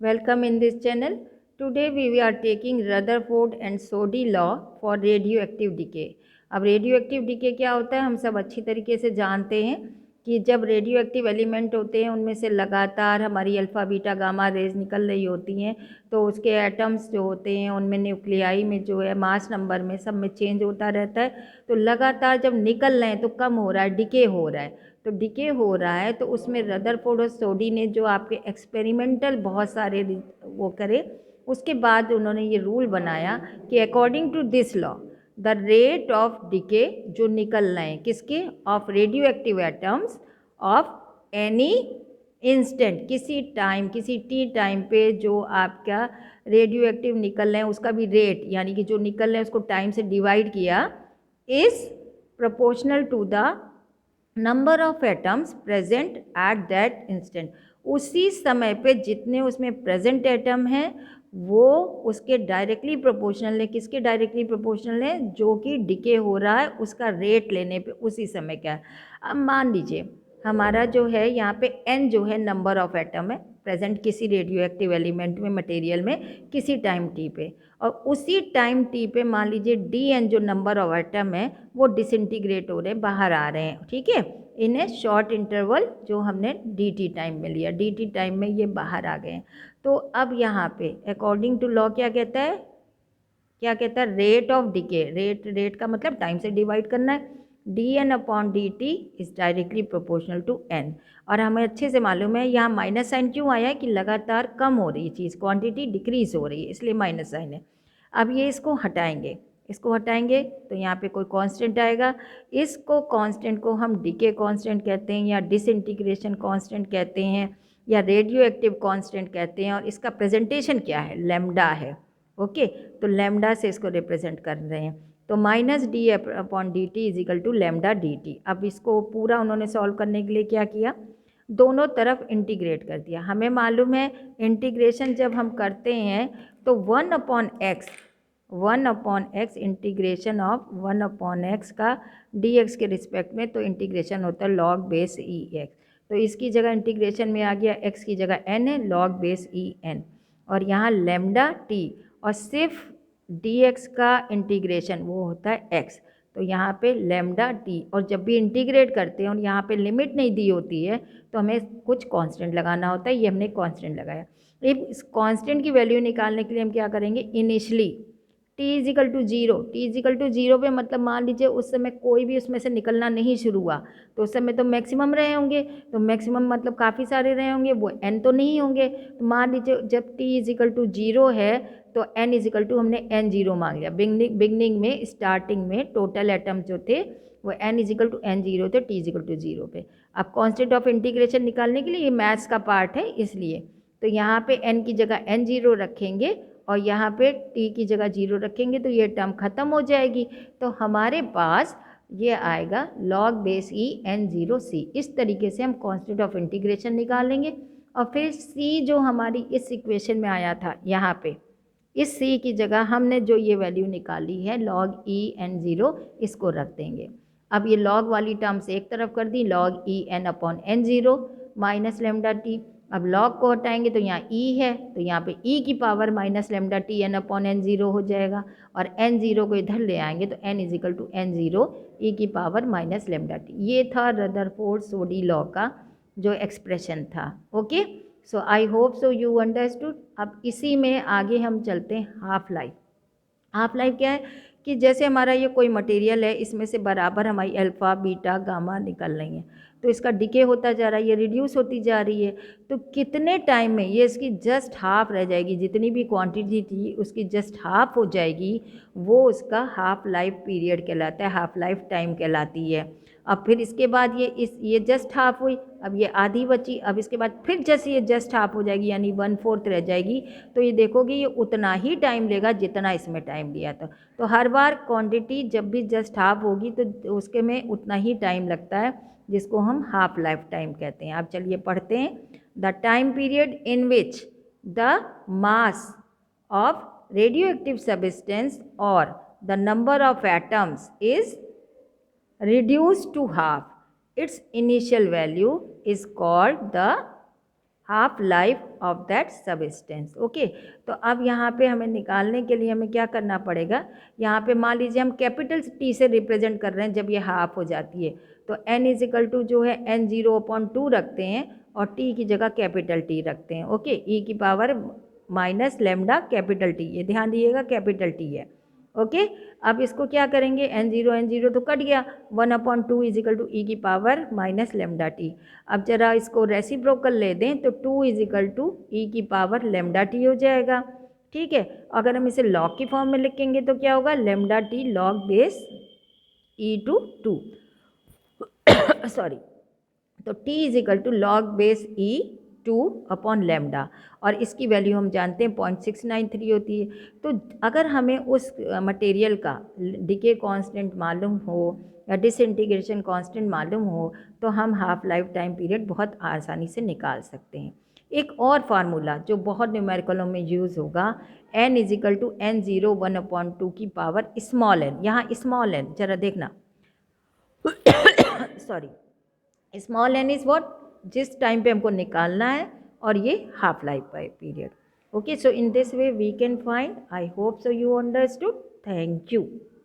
Welcome in this channel. Today we are taking Rutherford and Soddy law for radioactive decay. अब radioactive decay क्या होता है हम सब अच्छी तरीके से जानते हैं कि जब रेडियोएक्टिव एलिमेंट होते हैं उनमें से लगातार हमारी अल्फ़ा बीटा गामा रेज निकल रही होती हैं, तो उसके एटम्स जो होते हैं उनमें न्यूक्लियाई में जो है मास नंबर में सब में चेंज होता रहता है। तो लगातार जब निकल रहे हैं तो कम हो रहा है, डिके हो रहा है। तो डिके हो रहा है तो उसमें रदरफोर्ड और सोडी ने जो आपके एक्सपेरिमेंटल बहुत सारे वो करे, उसके बाद उन्होंने ये रूल बनाया कि according to this law the rate of decay जो निकल रहे हैं किसके of radio active atoms of any instant, किसी टाइम किसी टी टाइम पे जो आपका रेडियो एक्टिव निकल रहे हैं उसका भी रेट यानी कि जो निकल रहे हैं उसको टाइम से डिवाइड किया is proportional to the number of atoms present at that instant. उसी समय पे जितने उसमें प्रेजेंट एटम हैं वो उसके डायरेक्टली प्रोपोर्शनल है। किसके डायरेक्टली प्रोपोर्शनल है? जो कि डिके हो रहा है उसका रेट लेने पे उसी समय क्या है। अब मान लीजिए हमारा जो है यहाँ पे n जो है नंबर ऑफ एटम है प्रेजेंट किसी रेडियो एक्टिव एलिमेंट में मटेरियल में किसी टाइम टी पे, और उसी टाइम टी पे मान लीजिए dn जो नंबर ऑफ एटम है वो डिसइंटीग्रेट हो रहे हैं, बाहर आ रहे हैं, ठीक है, इन ए शॉर्ट इंटरवल जो हमने dt टाइम में लिया, dt टाइम में ये बाहर आ गए हैं। तो अब यहाँ पे अकॉर्डिंग टू लॉ क्या कहता है, क्या कहता है? रेट ऑफ डिके, रेट का मतलब टाइम से डिवाइड करना है। dn upon dt is directly proportional to n। और हमें अच्छे से मालूम है यहाँ माइनस साइन क्यों आया है कि लगातार कम हो रही है चीज़, क्वांटिटी डिक्रीज हो रही है, इसलिए माइनस साइन है। अब ये इसको हटाएंगे, इसको हटाएंगे तो यहाँ पे कोई कांस्टेंट आएगा। इसको कांस्टेंट को हम डिके कांस्टेंट कहते हैं या डिसइंटीग्रेशन कांस्टेंट कहते हैं या रेडियो एक्टिव कांस्टेंट कहते हैं, और इसका प्रेजेंटेशन क्या है? लैम्डा है। ओके, तो लैम्डा से इसको रिप्रेजेंट कर रहे हैं। तो minus d upon d t is equal to lambda d t. अब इसको पूरा उन्होंने सॉल्व करने के लिए क्या किया? दोनों तरफ इंटीग्रेट कर दिया। हमें मालूम है इंटीग्रेशन जब हम करते हैं तो 1/x इंटीग्रेशन ऑफ 1/x का dx के रिस्पेक्ट में, तो इंटीग्रेशन होता है log बेस ई एक्स। तो इसकी जगह इंटीग्रेशन में आ गया x की जगह n है, log बेस ई एन, और यहाँ लैम्डा टी, और सिर्फ dx का इंटीग्रेशन वो होता है x। तो यहाँ पे लैम्डा टी, और जब भी इंटीग्रेट करते हैं और यहाँ पे लिमिट नहीं दी होती है तो हमें कुछ कांस्टेंट लगाना होता है, ये हमने कांस्टेंट लगाया। इस कांस्टेंट की वैल्यू निकालने के लिए हम क्या करेंगे? Initially t is equal to zero, t is equal to zero पे मतलब मान लीजिए उस समय कोई भी उसमें से निकलना नहीं शुरू हुआ, तो उस समय तो मैक्सिमम रहे होंगे, तो मैक्सिमम मतलब काफ़ी सारे रहे होंगे, वो n तो नहीं होंगे। तो मान लीजिए जब t इजिकल टू जीरो है तो n इजिकल टू हमने n जीरो मान लिया। बिगनिंग में स्टार्टिंग में टोटल एटम जो थे वो n is equal to n zero थे, t इजिकल टू जीरो पे। अब कॉन्स्टेंट ऑफ इंटीग्रेशन निकालने के लिए ये मैथ्स का पार्ट है, इसलिए तो यहाँ पे n की जगह n जीरो रखेंगे और यहाँ पे t की जगह जीरो रखेंगे तो ये टर्म ख़त्म हो जाएगी। तो हमारे पास ये आएगा log base e N zero C. इस तरीके से हम कांस्टेंट ऑफ इंटीग्रेशन निकालेंगे। और फिर c जो हमारी इस इक्वेशन में आया था यहाँ पे, इस c की जगह हमने जो ये वैल्यू निकाली है log ई एन ज़ीरो, इसको रख देंगे। अब ये log वाली टर्म्स एक तरफ कर दी, log e n upon n zero minus lambda t. अब log को हटाएंगे तो यहाँ e है, तो यहाँ पे e की power minus lambda t n upon n zero हो जाएगा, और एन ज़ीरो को इधर ले आएंगे तो n is equal to n zero e की पावर माइनस लेमडा टी। ये था रदरफोर्ड सोडी लॉ का जो एक्सप्रेशन था। Okay, so I hope so you understood. अब इसी में आगे हम चलते हैं हाफ लाइफ। हाफ लाइफ क्या है कि जैसे हमारा ये कोई मटेरियल है, इसमें से बराबर हमारी अल्फ़ा बीटा गामा निकल रही हैं, तो इसका डिके होता जा रहा है, ये रिड्यूस होती जा रही है। तो कितने टाइम में ये इसकी जस्ट हाफ रह जाएगी, जितनी भी क्वांटिटी थी उसकी जस्ट हाफ हो जाएगी, वो उसका हाफ लाइफ पीरियड कहलाता है, हाफ लाइफ टाइम कहलाती है। अब फिर इसके बाद ये जस्ट हाफ हुई, अब ये आधी बची, अब इसके बाद फिर जैसे ये जस्ट हाफ हो जाएगी यानी 1/4 रह जाएगी, तो ये देखोगे ये उतना ही टाइम लेगा जितना इसमें टाइम लिया था। तो हर बार क्वांटिटी जब भी जस्ट हाफ होगी तो उसके में उतना ही टाइम लगता है, जिसको हम हाफ लाइफ टाइम कहते हैं। अब चलिए पढ़ते हैं। The time period in which the mass of radioactive substance और the number of atoms is reduced to half, its initial value is called the half life of that substance. Okay, तो अब यहाँ पे हमें निकालने के लिए हमें क्या करना पड़ेगा, यहाँ पे मान लीजिए हम कैपिटल टी से रिप्रेजेंट कर रहे हैं जब ये हाफ हो जाती है, तो n इजिकल टू जो है n0/2 रखते हैं और t की जगह कैपिटल T रखते हैं। ओके, e की power minus lambda capital T, ये ध्यान दिएगा कैपिटल T है। ओके, अब इसको क्या करेंगे, n0 तो कट गया, 1/2 इजिकल टू ई की पावर माइनस लेमडा टी। अब जरा इसको रेसिप्रोकल ले दें तो 2 इजिकल टू ई की पावर लेमडा टी हो जाएगा। ठीक है, अगर हम इसे लॉग की फॉर्म में लिखेंगे तो क्या होगा, lambda t log base e/2 sorry, तो t is equal to log base e/2/λ, और इसकी वैल्यू हम जानते हैं 0.693 होती है। तो अगर हमें उस मटेरियल का डिके कांस्टेंट मालूम हो या डिसइंटीग्रेशन कांस्टेंट मालूम हो तो हम हाफ लाइफ टाइम पीरियड बहुत आसानी से निकाल सकते हैं। एक और फार्मूला जो बहुत न्यूमेरिकलों में यूज़ होगा, n इजिकल टू n0 1/2 की पावर स्मॉल n, यहाँ स्मॉल n जरा देखना sorry, small n is what, जिस टाइम पे हमको निकालना है, और ये half life period. Okay, so in this way we can find, I hope so you understood, thank you.